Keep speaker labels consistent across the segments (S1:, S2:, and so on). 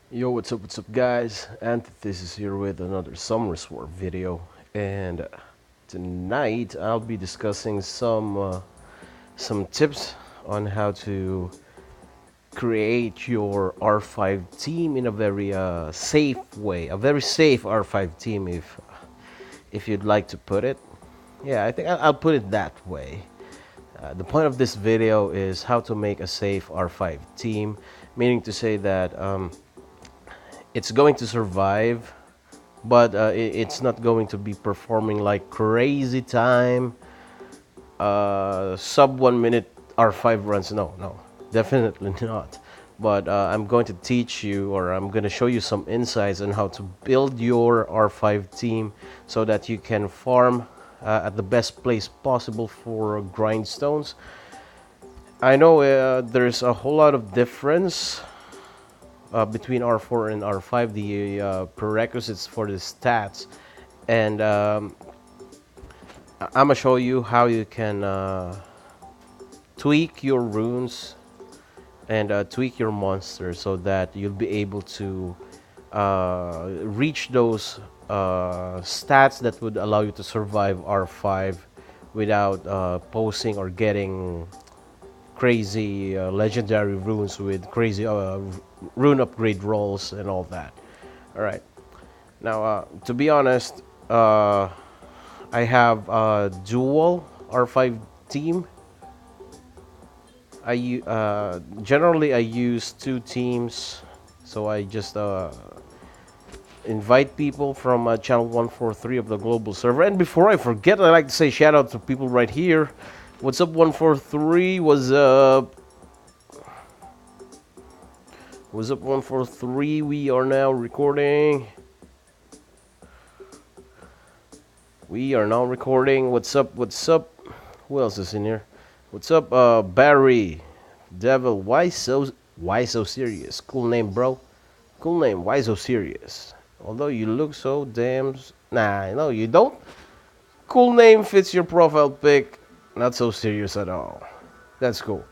S1: Yo, what's up, guys? Anti-Thesis here with another Summer Sword video, and tonight I'll be discussing some tips on how to create your R5 team in a very safe way, a very safe R5 team, if you'd like to put it. Yeah, I think I'll put it that way. The point of this video is how to make a safe R5 team, meaning to say that it's going to survive, but it's not going to be performing like crazy time, sub 1 minute R5 runs. No, definitely not. But I'm going to teach you, or I'm going to show you some insights on how to build your R5 team so that you can farm at the best place possible for grindstones. I know there's a whole lot of difference between R4 and R5, the prerequisites for the stats. And I'm gonna show you how you can tweak your runes and tweak your monsters so that you'll be able to reach those stats that would allow you to survive R5 without posing or getting crazy legendary runes with crazy rune upgrade rolls and all that. All right. Now, to be honest, I have a dual R5 team. Generally I use two teams, so I just invite people from channel 143 of the global server. And before I forget, I like to say shout out to people right here. What's up, 143? What's up? What's up, 143? We are now recording. We are now recording. What's up? What's up? Who else is in here? What's up, Barry? Devil, why so serious? Cool name, bro. Cool name. Why so serious? Although you look so damn. Nah, no, you don't. Cool name fits your profile pic. Not so serious at all. That's cool.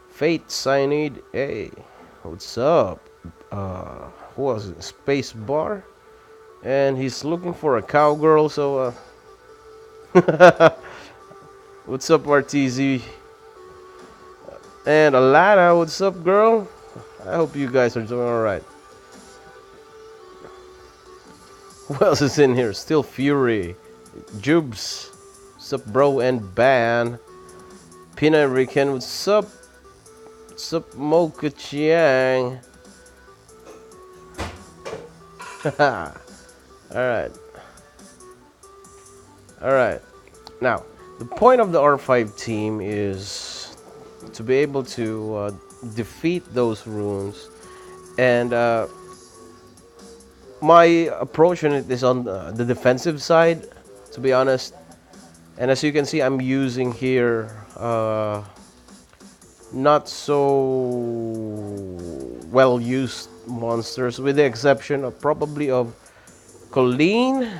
S1: Fate, Cyanide. Hey, what's up? Who was it? Space Bar, and he's looking for a cowgirl. So, what's up, RTZ? And Alana, what's up, girl? I hope you guys are doing alright. Who else is in here? Still Fury. Jubes. What's up, bro? And Ban. Pina Rican, what's up? What's up, Mocha Chiang? Alright. Alright. Now, the point of the R5 team is to be able to defeat those runes, and my approach on it is on the defensive side, to be honest. And as you can see, I'm using here not so well used monsters, with the exception of probably of Colleen,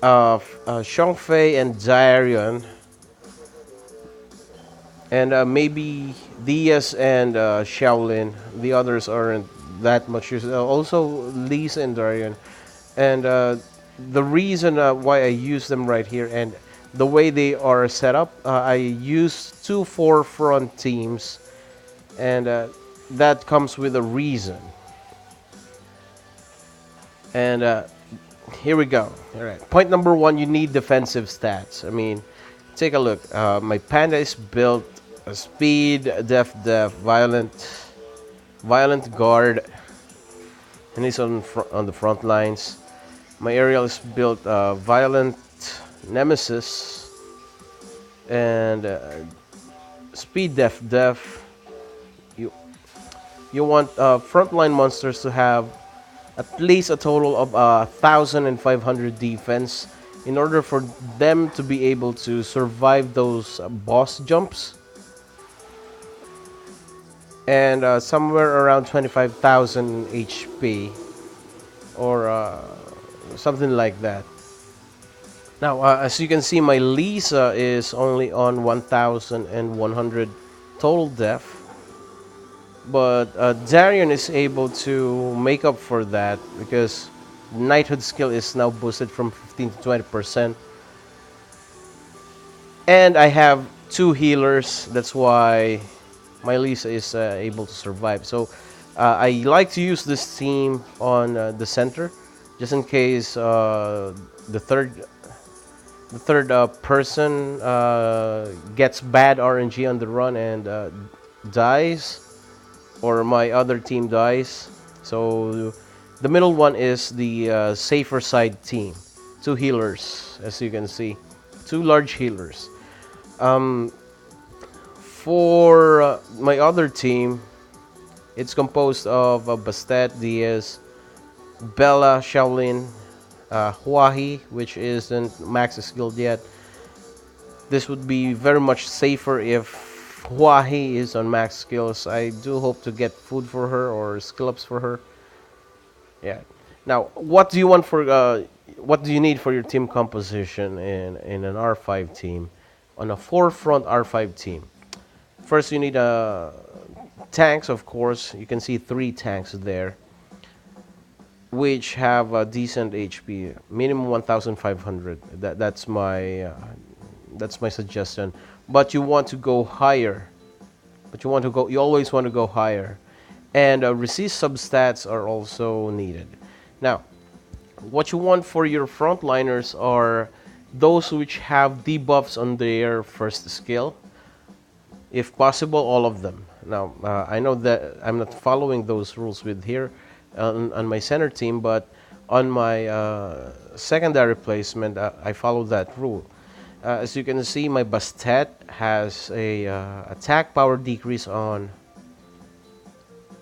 S1: Shangfei, and Darion. And maybe Diaz and Shaolin. The others aren't that much used. Also, Lisa and Darian. And the reason why I use them right here and the way they are set up, I use two forefront teams, and that comes with a reason. And here we go. All right. Point number one: you need defensive stats. I mean, take a look. My panda is built speed, def, violent guard, and he's on the front lines. My aerial is built violent nemesis and speed, def. You you want frontline monsters to have at least a total of 1,500 defense in order for them to be able to survive those boss jumps, and somewhere around 25,000 HP or something like that. Now, as you can see, my Lisa is only on 1,100 total def, But Darian is able to make up for that because knighthood skill is now boosted from 15 to 20%. And I have two healers. That's why my Lisa is able to survive. So I like to use this team on the center, just in case the third person gets bad RNG on the run and dies, or my other team dies. So the middle one is the safer side team. Two healers, as you can see, two large healers. Um, for my other team, it's composed of Bastet, Diaz, Bella, Shaolin, Huahi, which isn't max skilled yet. This would be very much safer if Huahi is on max skills. I do hope to get food for her or skill ups for her. Yeah. Now, what do you want for? What do you need for your team composition in an R5 team? On a four-front R5 team, first you need tanks, of course. You can see three tanks there, which have a decent HP, minimum 1,500. That's my suggestion. But you want to go higher. You always want to go higher. And resist substats are also needed. Now, what you want for your frontliners are those which have debuffs on their first skill. If possible, all of them. Now, I know that I'm not following those rules with here on my center team, but on my secondary placement, I follow that rule. As you can see, my Bastet has a attack power decrease on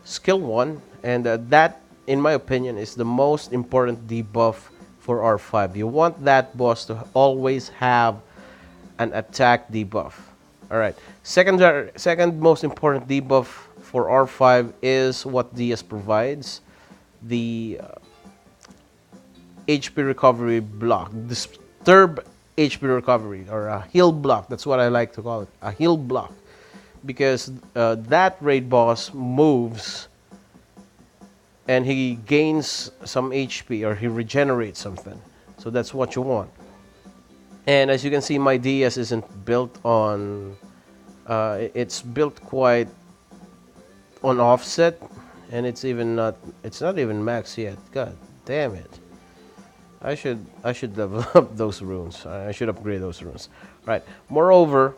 S1: skill 1, and that, in my opinion, is the most important debuff for R5. You want that boss to always have an attack debuff. All right. Second most important debuff for R5 is what DS provides, the HP recovery block. Disturb HP recovery, or a heal block. That's what I like to call it, a heal block, because that raid boss moves and he gains some HP, or he regenerates something. So that's what you want. And as you can see, my DS isn't built on. It's built quite on offset, and it's even not. It's not even max yet. God damn it! I should level up those runes. I should upgrade those runes. Right. Moreover,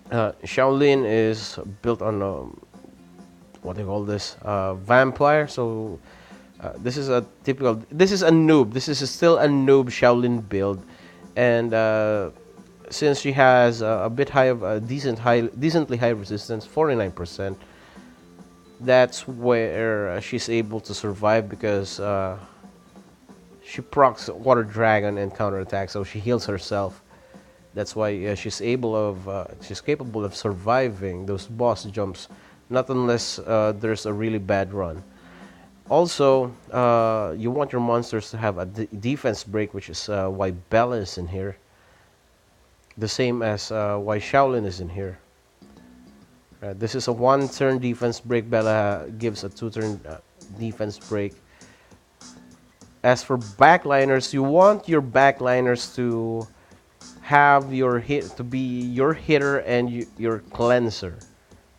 S1: Shaolin is built on what do you call this? Vampire. So this is a typical. This is a noob. This is still a noob Shaolin build, and since she has a bit high of a decently high resistance, 49%. That's where she's able to survive because she procs Water Dragon and counterattack, so she heals herself. That's why she's capable of surviving those boss jumps, not unless there's a really bad run. Also, you want your monsters to have a defense break, which is why Bella is in here. The same as why Shaolin is in here. This is a one-turn defense break. Bella gives a two-turn defense break. As for backliners, you want your backliners to have your hit to be your hitter and your cleanser.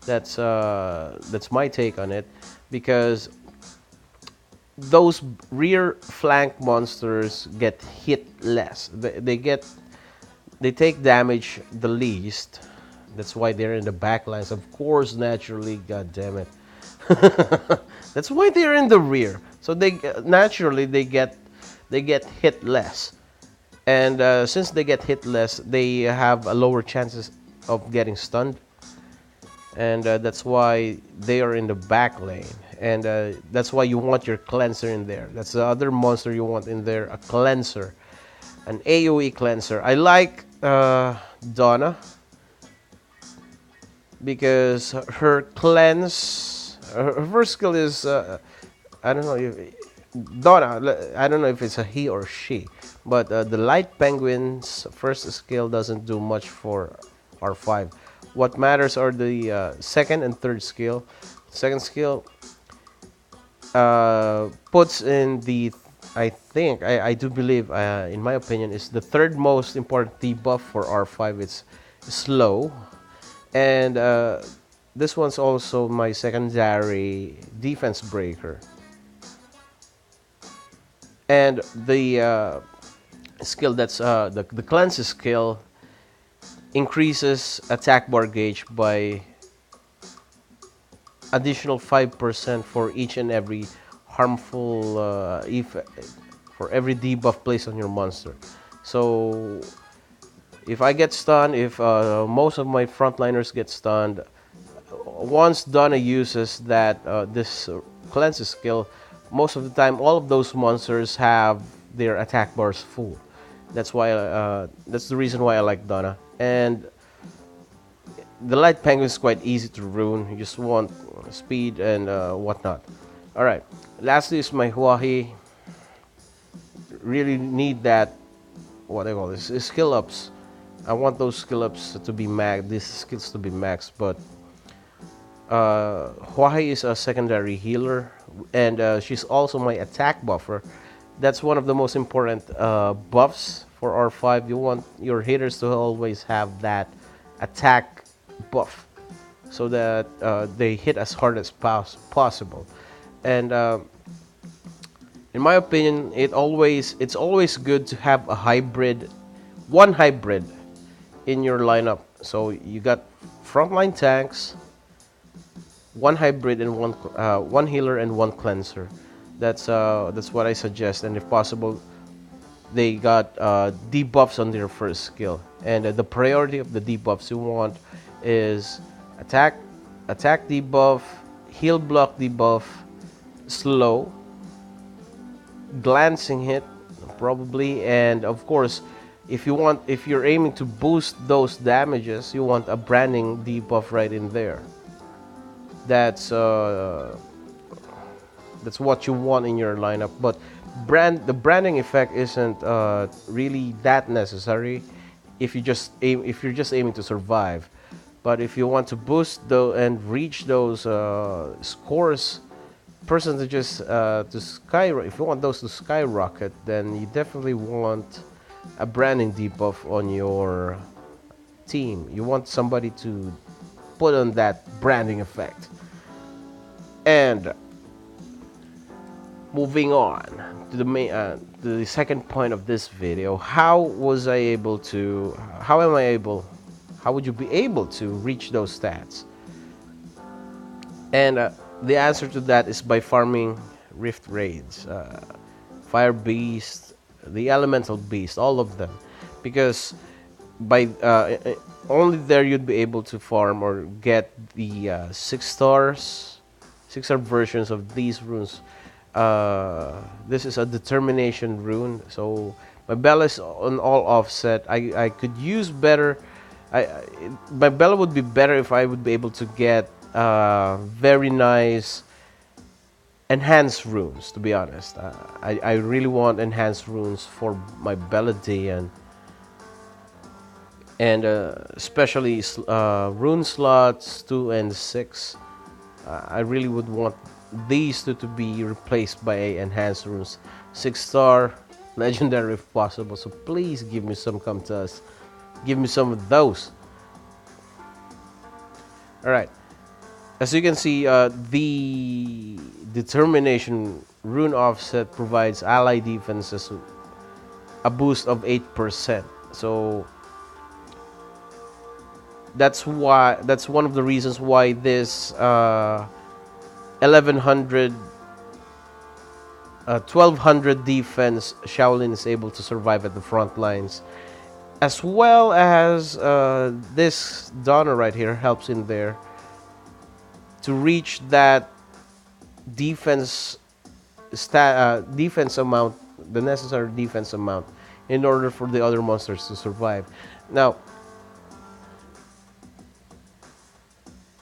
S1: That's my take on it, because those rear flank monsters get hit less. They take damage the least. That's why they're in the back lines. Of course, naturally, god damn it. That's why they're in the rear. So they naturally they get hit less. And since they get hit less, they have a lower chances of getting stunned. And that's why they are in the back lane. And that's why you want your cleanser in there. That's the other monster you want in there, a cleanser. An AoE cleanser. I like Donna, because her cleanse, her first skill is, I don't know if, Donna, I don't know if it's a he or she, but the Light Penguin's first skill doesn't do much for R5. What matters are the second and third skill. Second skill puts in the, I do believe, in my opinion, is the third most important debuff for R5. It's slow, and this one's also my secondary defense breaker. And the skill that's the cleanse skill increases attack bar gauge by additional 5% for each and every harmful for every debuff placed on your monster. So if I get stunned, if most of my frontliners get stunned, once Donna uses that this cleanse skill, most of the time all of those monsters have their attack bars full. That's why that's the reason why I like Donna. And the light penguin is quite easy to rune. You just want speed and whatnot. All right. Lastly is my Huahi. Really need that. What I call this is skill ups. I want those skill ups to be max. These skills to be max. But Huahi is a secondary healer, and she's also my attack buffer. That's one of the most important buffs for R5. You want your hitters to always have that attack buff, so that they hit as hard as possible. And in my opinion, it's always good to have a hybrid, one hybrid in your lineup. So you got frontline tanks, one hybrid, and one healer and one cleanser. That's what I suggest. And if possible, they got debuffs on their first skill. And the priority of the debuffs you want is attack debuff, heal block debuff, slow, glancing hit probably, and of course if you're aiming to boost those damages, you want a branding debuff right in there. That's what you want in your lineup. But the branding effect isn't really that necessary if you're just aiming to survive. But if you want to boost and reach those scores percentages to skyrocket, if you want those to skyrocket, then you definitely want a branding debuff on your team. You want somebody to put on that branding effect. And moving on to the main, to the second point of this video, how am I able? How would you be able to reach those stats? And the answer to that is by farming Rift Raids, Fire Beast, the Elemental Beast, all of them, because by only there you'd be able to farm or get the 6-star versions of these runes. This is a determination rune, so my Bella is on all offset. I could use better. My Bella would be better if I would be able to get very nice enhanced runes, to be honest. I really want enhanced runes for my Belladian, and especially rune slots 2 and 6. I really would want these two to be replaced by enhanced runes, 6-star, legendary if possible. So please give me some, come to us, give me some of those. All right. As you can see, the determination rune offset provides ally defenses a boost of 8%. So that's one of the reasons why this 1200 defense Shaolin is able to survive at the front lines, as well as this Donna right here helps in there to reach that defense defense amount, the necessary defense amount, in order for the other monsters to survive. Now,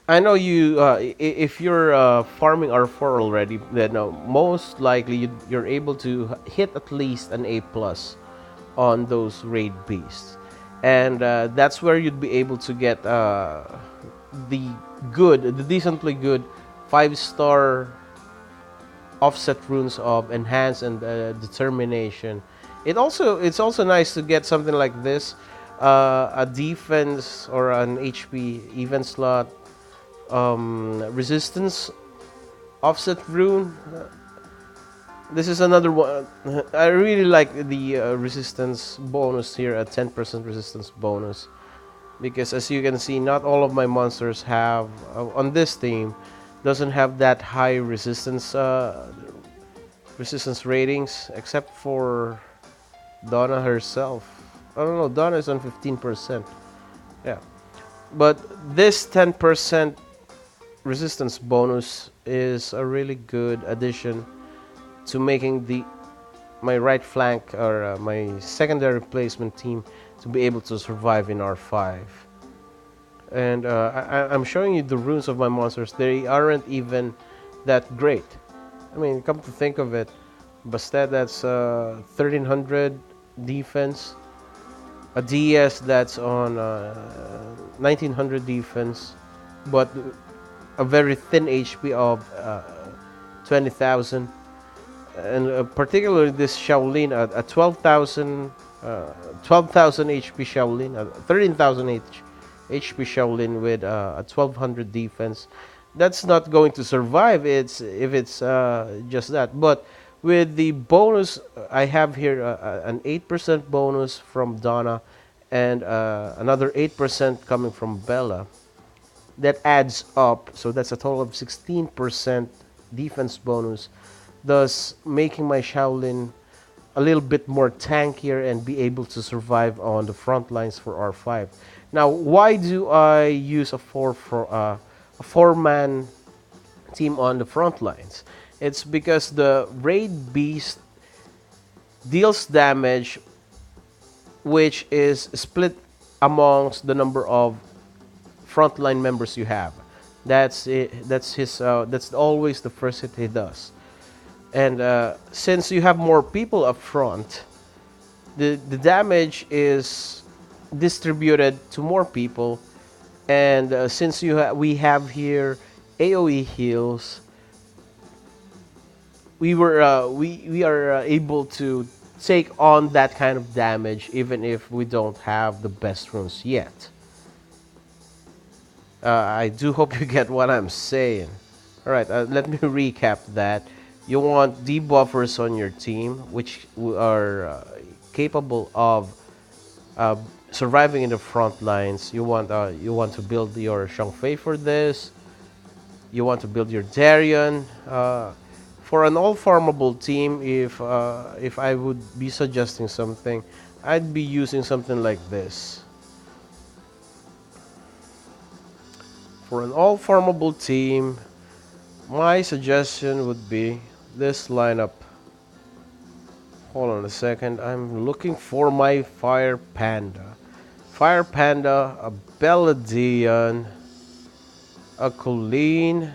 S1: I know you. If you're farming R4 already, then most likely you're able to hit at least an A+ on those raid beasts, and that's where you'd be able to get the decently good 5-star offset runes of enhance and determination. It's also nice to get something like this, a defense or an HP even slot, resistance offset rune. This is another one. I really like the resistance bonus here, a 10% resistance bonus, because as you can see, not all of my monsters have on this team doesn't have that high resistance ratings, except for Donna herself. I don't know. Donna is on 15%. Yeah, but this 10% resistance bonus is a really good addition to making the my right flank or my secondary replacement team to be able to survive in R5. And I'm showing you the runes of my monsters. They aren't even that great. I mean, come to think of it, Bastet, that's 1300 defense. A DS that's on 1900 defense, but a very thin HP of 20,000. And particularly this Shaolin, a 12,000 HP Shaolin, 13,000 HP Shaolin with a 1200 defense. That's not going to survive. It's if it's just that. But with the bonus, I have here an 8% bonus from Donna, and another 8% coming from Bella. That adds up, so that's a total of 16% defense bonus, thus making my Shaolin a little bit more tankier and be able to survive on the front lines for R5. Now, why do I use a four-man team on the front lines? It's because the raid beast deals damage which is split amongst the number of frontline members you have. That's it. That's his. That's always the first hit he does. And since you have more people up front, the damage is distributed to more people. And since we have here AOE heals, we are able to take on that kind of damage even if we don't have the best runes yet. I do hope you get what I'm saying. All right, let me recap that. You want debuffers on your team, which are capable of uh, surviving in the front lines. You want to build your Shangfei for this. You want to build your Darien. For an all farmable team, if I would be suggesting something, I'd be using something like this. For an all farmable team, my suggestion would be this lineup. Hold on a second. I'm looking for my Fire Panda. Fire Panda, a Belladeion, a Colleen.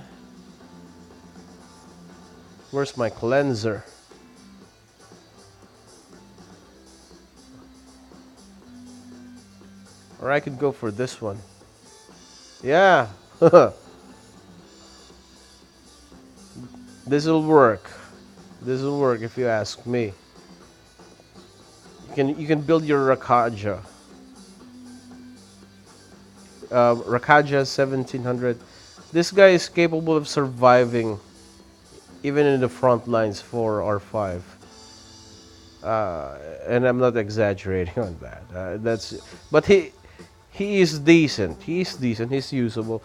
S1: Where's my cleanser? Or I could go for this one. Yeah. This'll work. This'll work if you ask me. You can build your Rakaja. Rakaja 1700. This guy is capable of surviving even in the front lines for R5. And I'm not exaggerating on that. But he is decent. He is decent. He's usable.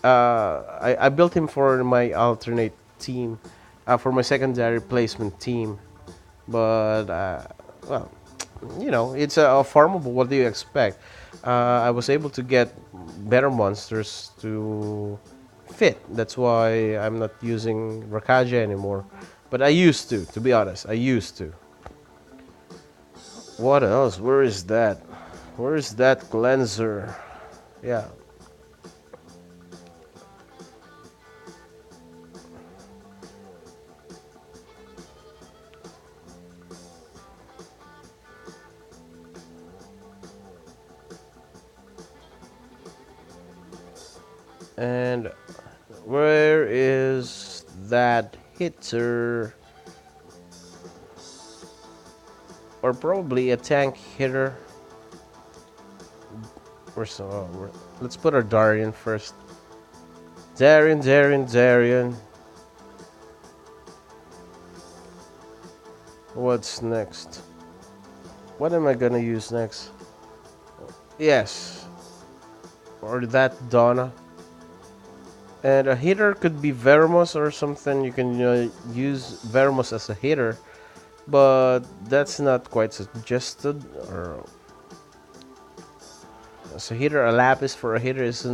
S1: I built him for my alternate team, for my secondary placement team. But well, you know, it's a farmable. What do you expect? I was able to get better monsters to fit. That's why I'm not using Rakaja anymore. But I used to be honest. I used to. What else? Where is that? Where is that cleanser? Yeah. And Where is that hitter? Or probably a tank hitter. Let's put our Darian first. Darian. What's next? What am I gonna use next? Yes, or that Donna. And a hitter could be Vermos or something. You can use Vermos as a hitter, but that's not quite suggested. Or as a hitter, a Lapis for a hitter is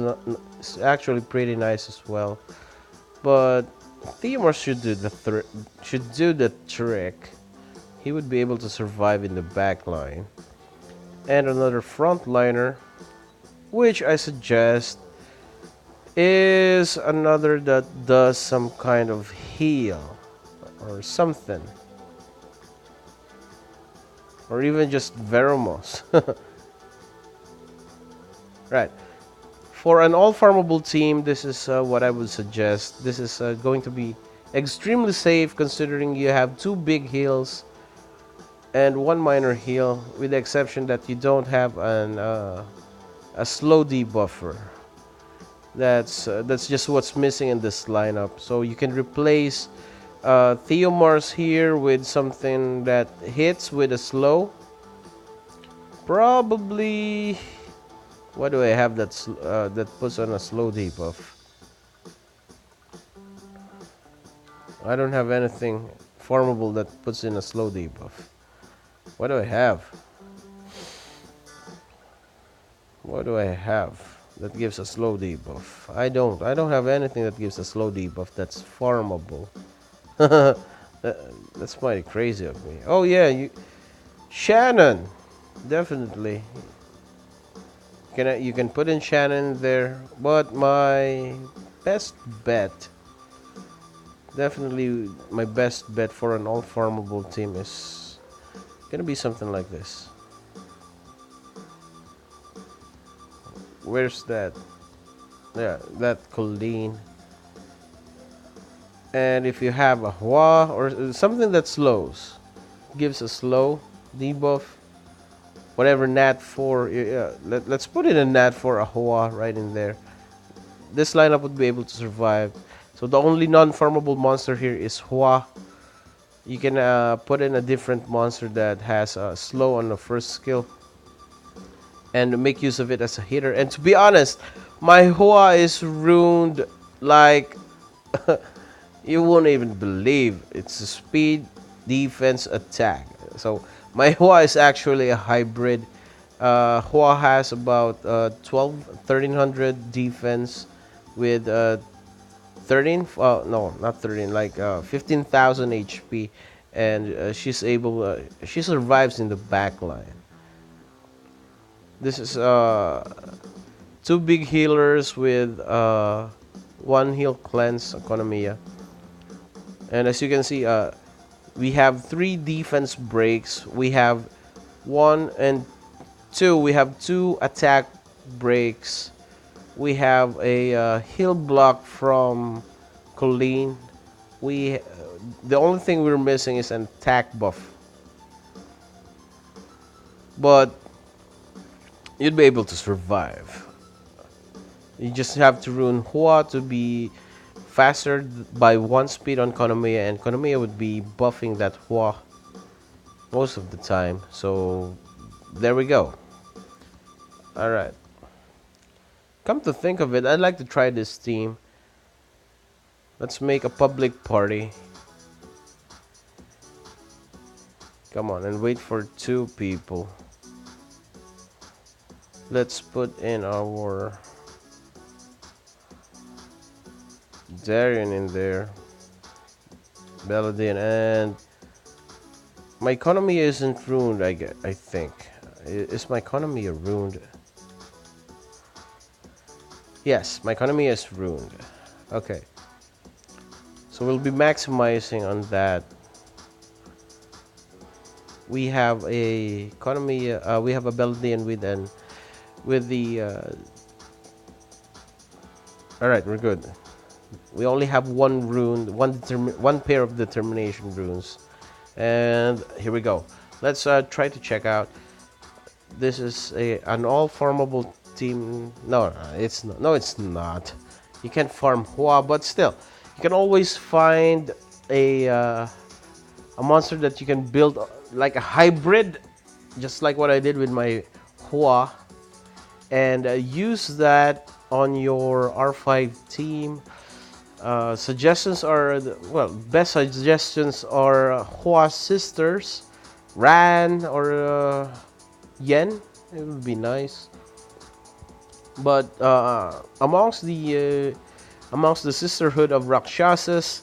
S1: actually pretty nice as well. But Theomar should do the trick. He would be able to survive in the back line. And another frontliner, which I suggest is another that does some kind of heal or something. Or even just Veromos. Right. For an all farmable team, this is what I would suggest. This is going to be extremely safe considering you have two big heals and one minor heal, with the exception that you don't have a slow debuffer. That's just what's missing in this lineup. So you can replace Theomars here with something that hits with a slow. Probably. What do I have that puts on a slow debuff? I don't have anything formable that puts in a slow debuff. What do I have? What do I have that gives a slow debuff? I don't have anything that gives a slow debuff that's farmable. That's mighty crazy of me. Oh yeah, Shannon, definitely. You can put in Shannon there, but my best bet, definitely my best bet for an all farmable team is gonna be something like this. Where's that? Yeah, that Colleen. And if you have a Hua or something that slows, gives a slow debuff, whatever Nat 4, yeah, let's put in a Nat 4, a Hua right in there. This lineup would be able to survive. So the only non-farmable monster here is Hua. You can put in a different monster that has slow on the first skill and make use of it as a hitter. And to be honest, my Hua is ruined like you won't even believe. It's a speed, defense, attack. So my Hua is actually a hybrid. Hua has about 1300 defense with 13, no, not 13, like 15,000 HP, and she survives in the back line. This is two big healers with one heal cleanse economia. And as you can see, we have 3 defense breaks. We have 1 and 2. We have 2 attack breaks. We have a heal block from Colleen. The only thing we're missing is an attack buff. But you'd be able to survive. You just have to ruin Hua to be faster by 1 speed on Konomiya, and Konomiya would be buffing that Hua most of the time. So there we go. Alright. Come to think of it, I'd like to try this team. Let's make a public party. Come on, and wait for 2 people. Let's put in our Darian in there. Belladin, and my economy isn't ruined, I think. Is my economy ruined? Yes, my economy is ruined. Okay. So we'll be maximizing on that. We have a economy, we have a Belladin with the all right, we're good. We only have one rune, one pair of determination runes. And here we go. Let's try to check out. This is an all farmable team. No, it's not. No, it's not. You can't farm Hua, but still, you can always find a monster that you can build like a hybrid, just like what I did with my Hua, and use that on your R5 team. Suggestions are, well, best suggestions are Hua sisters, Ran or Yen. It would be nice. But amongst the sisterhood of Rakshasas,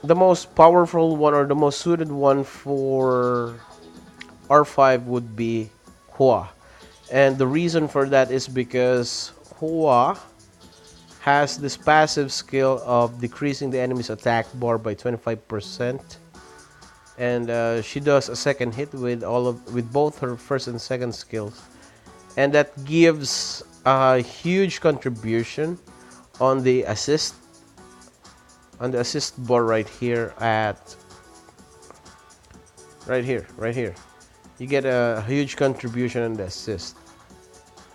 S1: the most powerful one or the most suited one for R5 would be Hua. And the reason for that is because Hua has this passive skill of decreasing the enemy's attack bar by 25%. And she does a second hit with both her first and second skills. And that gives a huge contribution on the assist bar right here at right here. You get a huge contribution on the assist.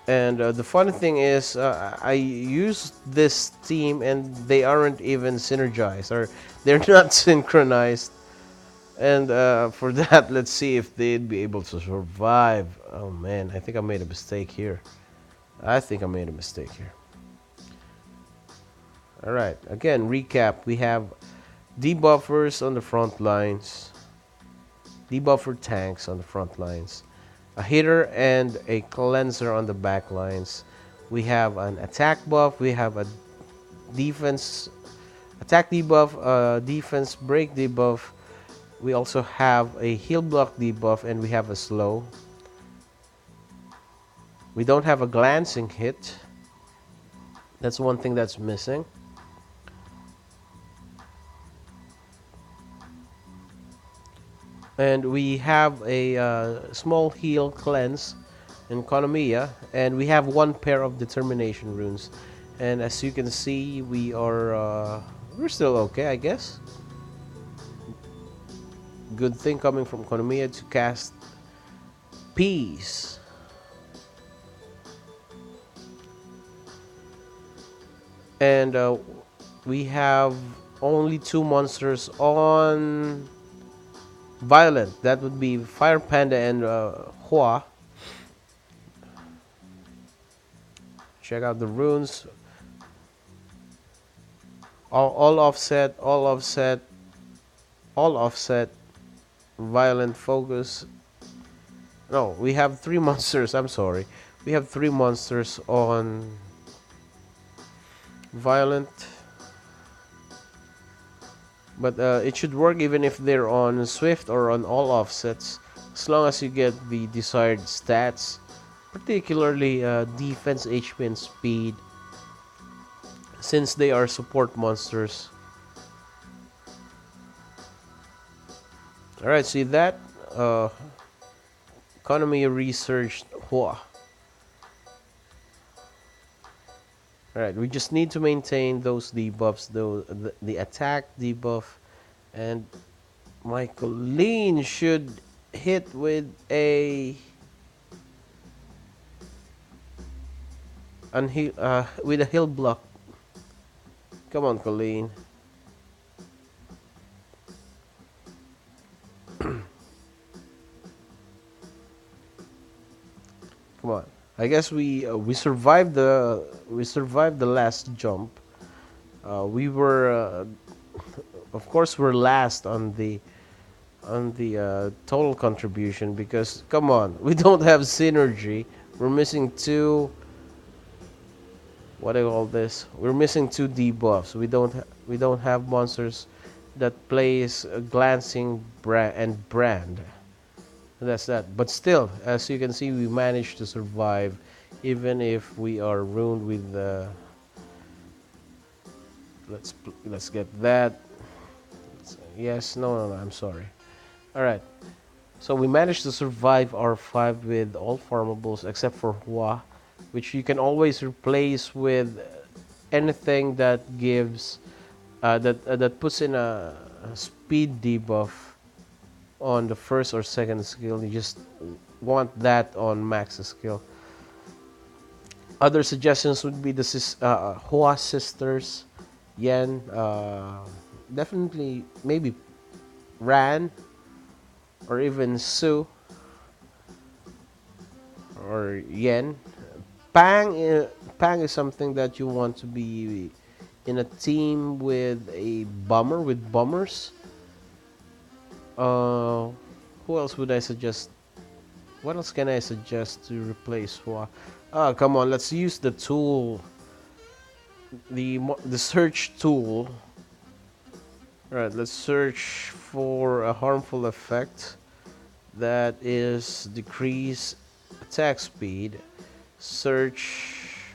S1: And the funny thing is, I use this team and they aren't even synergized, or they're not synchronized. And for that, let's see if they'd be able to survive. Oh man, I think I made a mistake here. Alright, again, recap. We have debuffers on the front lines, debuffer tanks on the front lines, a hitter and a cleanser on the back lines. We have an attack buff, we have a defense attack debuff, defense break debuff. We also have a heal block debuff, and we have a slow. We don't have a glancing hit. That's one thing that's missing. And we have a small heal cleanse in Konomiya, and we have one pair of determination runes. And as you can see, we're still okay, I guess. Good thing coming from Konomiya to cast Peace. And we have only two monsters on Violent. That would be Fire Panda and Hua. Check out the runes. All offset, all offset, all offset. Violent focus. No, we have three monsters. I'm sorry. We have three monsters on Violent. But it should work even if they're on Swift or on all offsets, as long as you get the desired stats, particularly defense, HP, and speed, since they are support monsters. Alright, see that? Economy researched Hua. Alright, we just need to maintain those debuffs, though the attack debuff, and Michael Lean should hit with a with a heal block. Come on, Colleen. Come on. I guess we survived the last jump. We were of course we're last on the total contribution, because come on, we don't have synergy. We're missing two. What do I call this? We're missing two debuffs. We don't have monsters that plays glancing and brand. That's that. But still, as you can see, we managed to survive, even if we are ruined with the. Let's get that. Yes, no, I'm sorry. All right. So we managed to survive R5 with all farmables except for Hua, which you can always replace with anything that gives that puts in a speed debuff on the first or second skill. You just want that on max skill. Other suggestions would be the Hoa sisters, Yen, definitely maybe Ran, or even Su or Yen. Pang is something that you want to be in a team with a bomber, with bombers. Uh, who else would I suggest? What else can I suggest to replace Hua? Ah, come on, let's use the tool, the search tool. All right, let's search for a harmful effect that is decrease attack speed. Search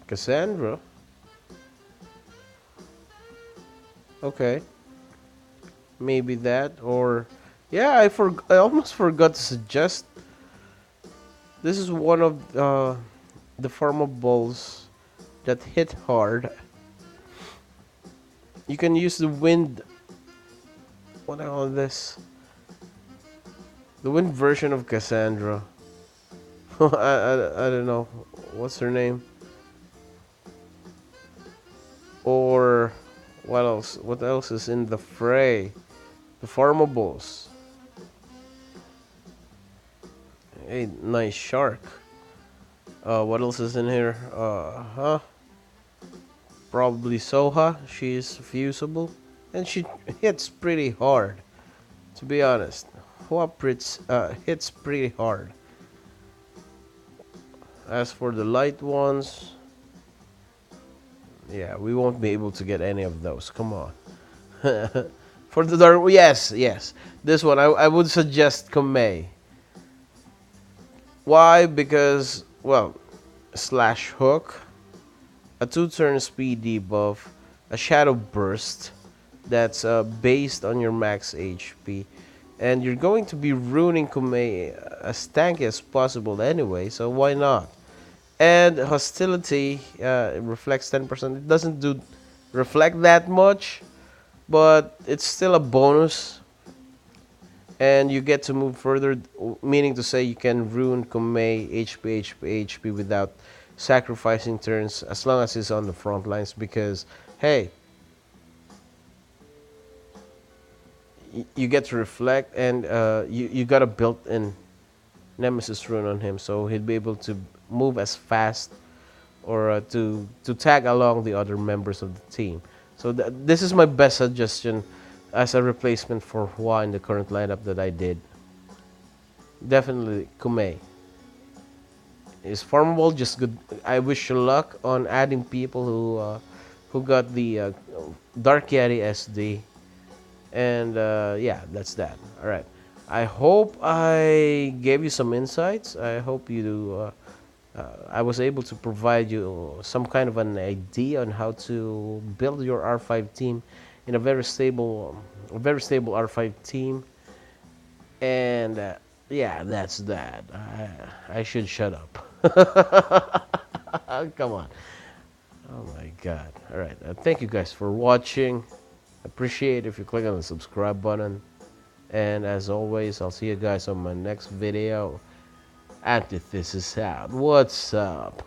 S1: Cassandra. Okay, maybe that, or yeah, I almost forgot to suggest. This is one of the farmables that hit hard. You can use the wind. What the hell is this? The wind version of Cassandra. I don't know. What's her name? Or what else? What else is in the fray? The farmables. Hey, nice shark. What else is in here? Probably Soha. She's fusible. And she hits pretty hard, to be honest. Huapritz hits pretty hard. As for the light ones, yeah, we won't be able to get any of those. Come on. For the dark, yes, yes. This one, I would suggest Komei. Why? Because, well, slash hook, a 2-turn speed debuff, a shadow burst that's based on your max HP, and you're going to be ruining Komei as tanky as possible anyway, so why not? And hostility reflects 10%. It doesn't do reflect that much, but it's still a bonus, and you get to move further, meaning to say you can ruin Komei HP without sacrificing turns as long as he's on the front lines, because hey, you get to reflect, and you got a built-in Nemesis rune on him, so he'd be able to move as fast, or to tag along the other members of the team. So this is my best suggestion as a replacement for Hua in the current lineup that I did. Definitely Kume is farmable. Just good. I wish you luck on adding people who got the Dark Yeti SD, and yeah, that's that. All right. I hope I gave you some insights. I hope I was able to provide you some kind of an idea on how to build your R5 team in a very stable R5 team. And yeah, that's that. I should shut up. Come on. Oh my God. All right. Thank you guys for watching. Appreciate if you click on the subscribe button. And as always, I'll see you guys on my next video. Anti-Thesis out. What's up?